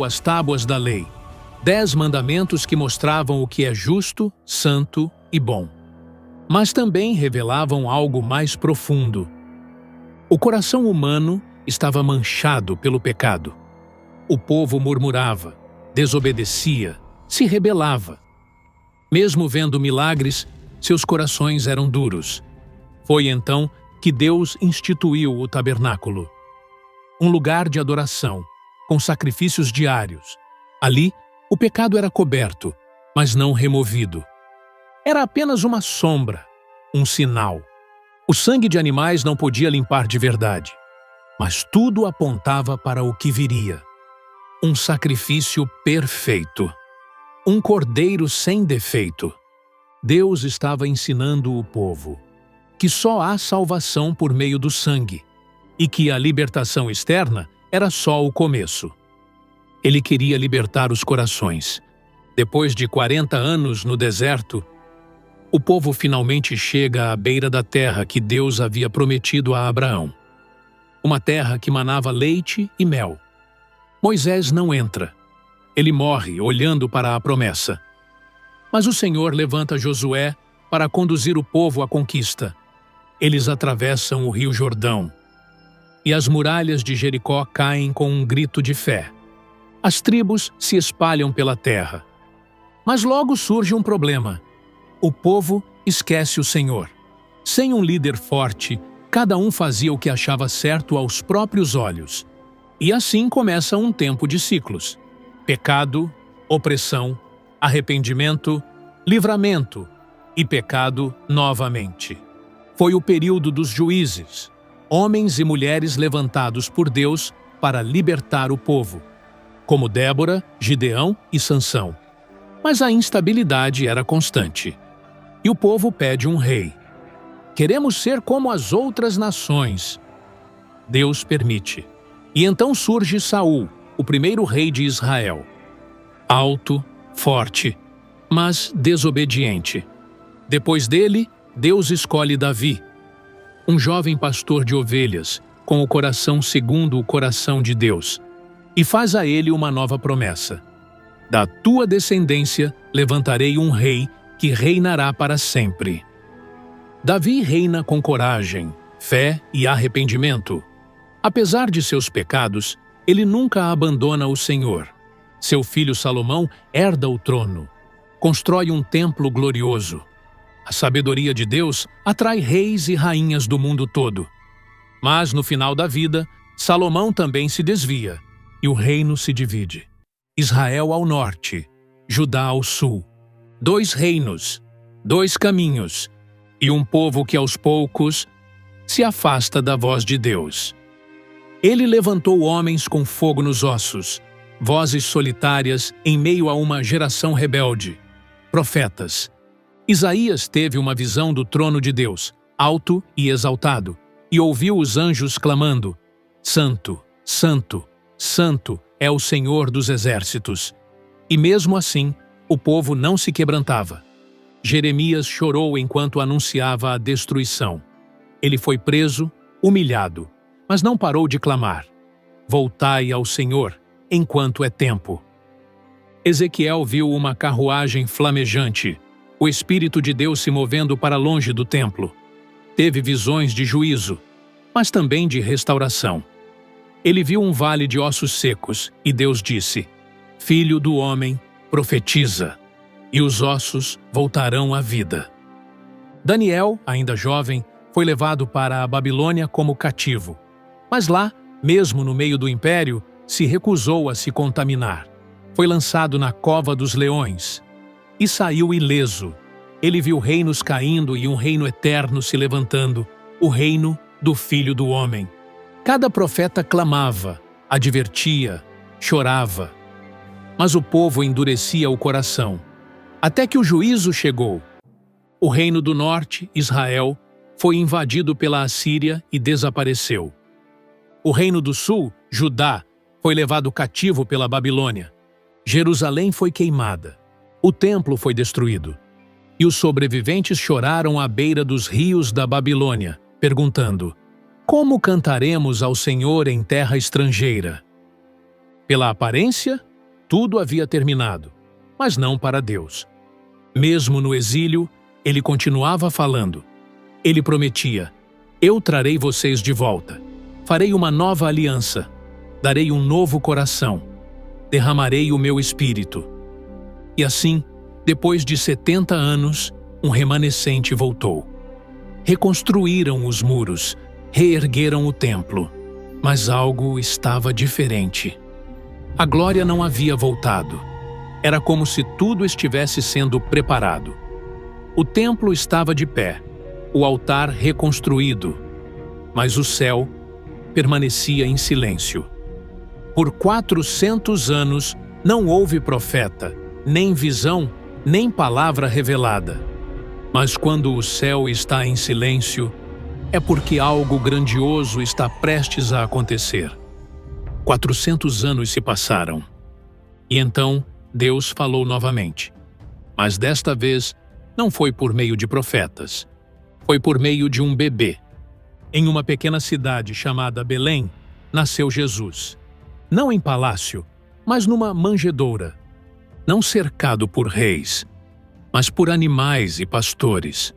as tábuas da lei, 10 mandamentos que mostravam o que é justo, santo e bom. Mas também revelavam algo mais profundo. O coração humano estava manchado pelo pecado. O povo murmurava, desobedecia, se rebelava. Mesmo vendo milagres, seus corações eram duros. Foi então que Deus instituiu o tabernáculo. Um lugar de adoração, com sacrifícios diários. Ali, o pecado era coberto, mas não removido. Era apenas uma sombra, um sinal. O sangue de animais não podia limpar de verdade, mas tudo apontava para o que viria. Um sacrifício perfeito. Um cordeiro sem defeito. Deus estava ensinando o povo que só há salvação por meio do sangue e que a libertação externa era só o começo. Ele queria libertar os corações. Depois de 40 anos no deserto, o povo finalmente chega à beira da terra que Deus havia prometido a Abraão. Uma terra que manava leite e mel. Moisés não entra. Ele morre olhando para a promessa. Mas o Senhor levanta Josué para conduzir o povo à conquista. Eles atravessam o rio Jordão. E as muralhas de Jericó caem com um grito de fé. As tribos se espalham pela terra. Mas logo surge um problema. O povo esquece o Senhor. Sem um líder forte, cada um fazia o que achava certo aos próprios olhos. E assim começa um tempo de ciclos. Pecado, opressão, arrependimento, livramento e pecado novamente. Foi o período dos juízes, homens e mulheres levantados por Deus para libertar o povo, como Débora, Gideão e Sansão. Mas a instabilidade era constante. E o povo pede um rei. Queremos ser como as outras nações. Deus permite. E então surge Saul, o primeiro rei de Israel. Alto, forte, mas desobediente. Depois dele, Deus escolhe Davi, um jovem pastor de ovelhas, com o coração segundo o coração de Deus, e faz a ele uma nova promessa. Da tua descendência levantarei um rei que reinará para sempre. Davi reina com coragem, fé e arrependimento. Apesar de seus pecados, ele nunca abandona o Senhor. Seu filho Salomão herda o trono. Constrói um templo glorioso. A sabedoria de Deus atrai reis e rainhas do mundo todo. Mas no final da vida, Salomão também se desvia e o reino se divide. Israel ao norte, Judá ao sul. 2 reinos, 2 caminhos e um povo que aos poucos se afasta da voz de Deus. Ele levantou homens com fogo nos ossos, vozes solitárias em meio a uma geração rebelde. Profetas. Isaías teve uma visão do trono de Deus, alto e exaltado, e ouviu os anjos clamando: Santo, Santo, Santo é o Senhor dos exércitos. E mesmo assim, o povo não se quebrantava. Jeremias chorou enquanto anunciava a destruição. Ele foi preso, humilhado, mas não parou de clamar: Voltai ao Senhor, enquanto é tempo. Ezequiel viu uma carruagem flamejante, o Espírito de Deus se movendo para longe do templo. Teve visões de juízo, mas também de restauração. Ele viu um vale de ossos secos, e Deus disse: Filho do homem, profetiza, e os ossos voltarão à vida. Daniel, ainda jovem, foi levado para a Babilônia como cativo. Mas lá, mesmo no meio do império, se recusou a se contaminar. Foi lançado na cova dos leões e saiu ileso. Ele viu reinos caindo e um reino eterno se levantando, o reino do Filho do Homem. Cada profeta clamava, advertia, chorava. Mas o povo endurecia o coração, até que o juízo chegou. O reino do norte, Israel, foi invadido pela Assíria e desapareceu. O reino do sul, Judá, foi levado cativo pela Babilônia. Jerusalém foi queimada. O templo foi destruído. E os sobreviventes choraram à beira dos rios da Babilônia, perguntando: Como cantaremos ao Senhor em terra estrangeira? Pela aparência, tudo havia terminado, mas não para Deus. Mesmo no exílio, ele continuava falando. Ele prometia: eu trarei vocês de volta. Farei uma nova aliança. Darei um novo coração. Derramarei o meu espírito. E assim, depois de 70 anos, um remanescente voltou. Reconstruíram os muros, reergueram o templo, mas algo estava diferente. A glória não havia voltado. Era como se tudo estivesse sendo preparado. O templo estava de pé, o altar reconstruído, mas o céu permanecia em silêncio. Por 400 anos não houve profeta, nem visão, nem palavra revelada. Mas quando o céu está em silêncio, é porque algo grandioso está prestes a acontecer. 400 anos se passaram. E então Deus falou novamente. Mas desta vez não foi por meio de profetas. Foi por meio de um bebê. Em uma pequena cidade chamada Belém, nasceu Jesus. Não em palácio, mas numa manjedoura. Não cercado por reis, mas por animais e pastores.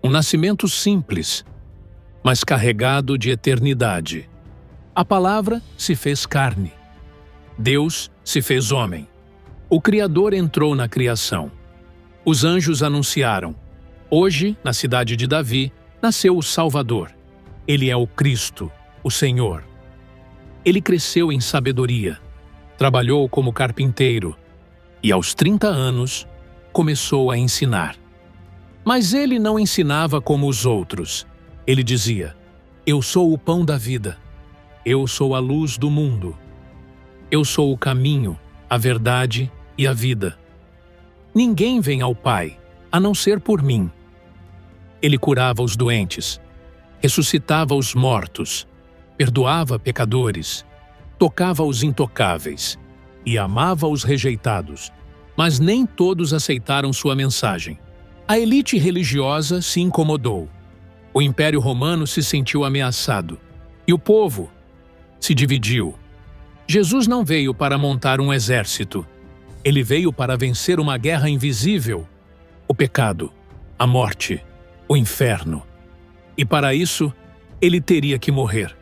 Um nascimento simples, mas carregado de eternidade. A palavra se fez carne. Deus se fez homem. O Criador entrou na criação. Os anjos anunciaram: hoje, na cidade de Davi, nasceu o Salvador. Ele é o Cristo, o Senhor. Ele cresceu em sabedoria, trabalhou como carpinteiro e, aos 30 anos, começou a ensinar. Mas ele não ensinava como os outros. Ele dizia: eu sou o pão da vida. Eu sou a luz do mundo. Eu sou o caminho, a verdade e a vida. Ninguém vem ao Pai, a não ser por mim. Ele curava os doentes, ressuscitava os mortos, perdoava pecadores, tocava os intocáveis e amava os rejeitados. Mas nem todos aceitaram sua mensagem. A elite religiosa se incomodou. O Império Romano se sentiu ameaçado. E o povo se dividiu. Jesus não veio para montar um exército. Ele veio para vencer uma guerra invisível: o pecado, a morte, o inferno. E para isso, ele teria que morrer.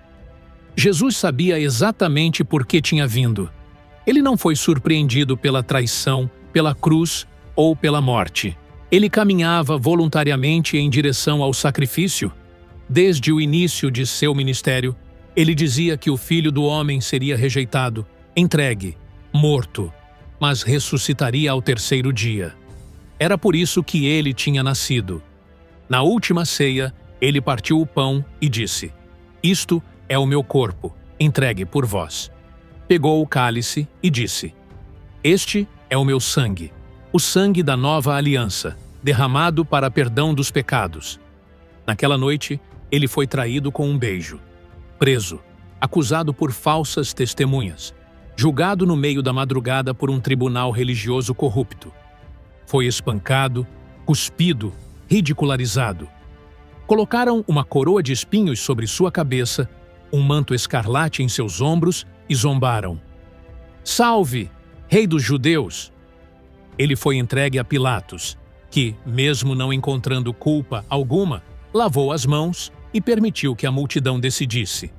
Jesus sabia exatamente por que tinha vindo. Ele não foi surpreendido pela traição, pela cruz ou pela morte. Ele caminhava voluntariamente em direção ao sacrifício. Desde o início de seu ministério, ele dizia que o Filho do Homem seria rejeitado, entregue, morto, mas ressuscitaria ao terceiro dia. Era por isso que ele tinha nascido. Na última ceia, ele partiu o pão e disse: isto é o meu corpo, entregue por vós. Pegou o cálice e disse: este é o meu sangue, o sangue da nova aliança, derramado para perdão dos pecados. Naquela noite, ele foi traído com um beijo, preso, acusado por falsas testemunhas, julgado no meio da madrugada por um tribunal religioso corrupto. Foi espancado, cuspido, ridicularizado. Colocaram uma coroa de espinhos sobre sua cabeça, um manto escarlate em seus ombros e zombaram: salve, Rei dos Judeus! Ele foi entregue a Pilatos, que, mesmo não encontrando culpa alguma, lavou as mãos e permitiu que a multidão decidisse.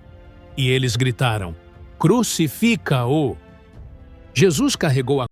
E eles gritaram: crucifica-o! Jesus carregou a